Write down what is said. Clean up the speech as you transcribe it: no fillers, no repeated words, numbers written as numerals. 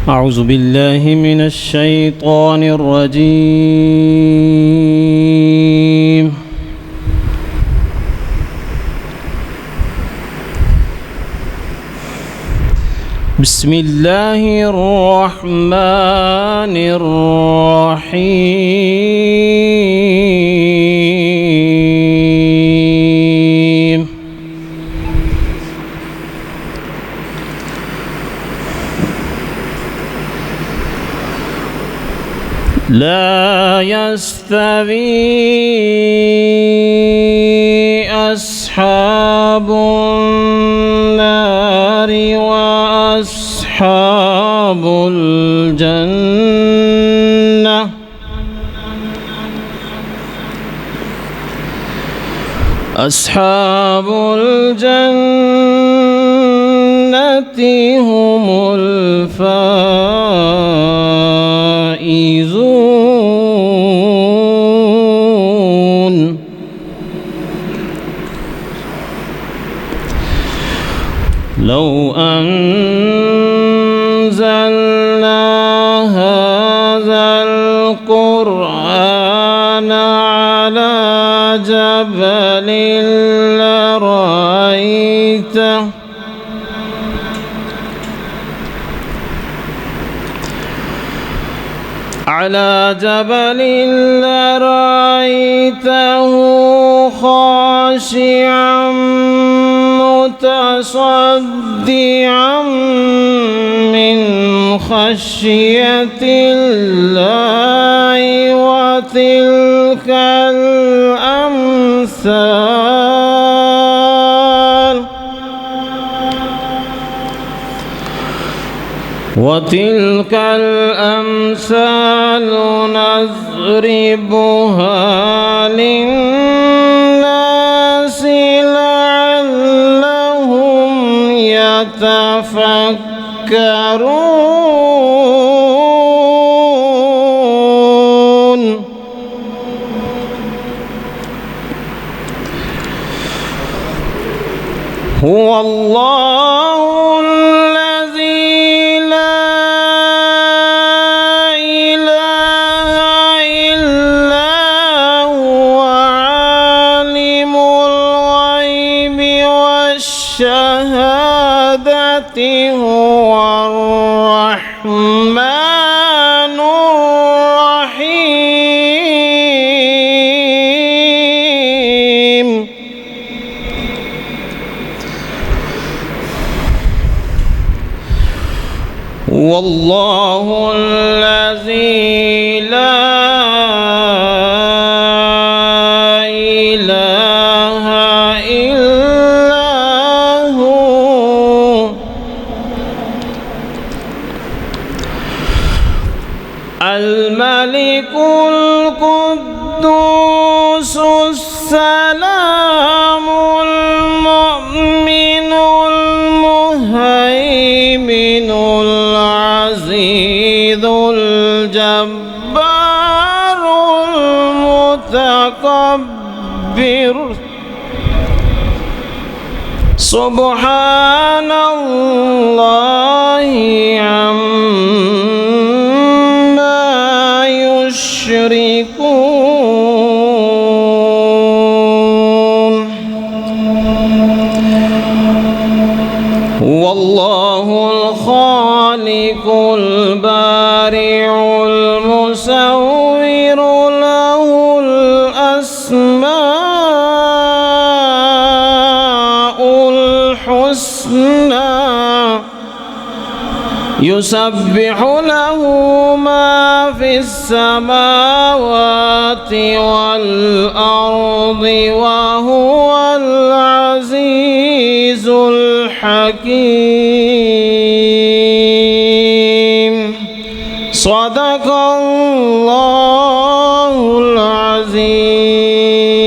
أعوذ بالله من الشيطان الرجيم. بسم الله الرحمن الرحيم. لا يستوي أصحاب النار وأصحاب الجنة أصحاب الجنة هم الفائزون. لو أنزلنا هذا القرآن على جبل لرأيته خاشعا متصدعا من خشية الله. وتلك الأمثال نضربها للناس لعلهم يتفكرون. هو الله الذي لا إله إلا هو عالم الغيب والشهادة هو الرحمن الرحيم. والله الذي لا إله إلا هو الملك القدوس السلام المؤمن المهيمن العزيز الجبار المتكبر. سبحان الله عما يشركون. هو الله الخالق البارئ المصور له الأسماء الحسنى يسبح له ما في السماوات والأرض وهو العزيز الحكيم. صدق الله العظيم.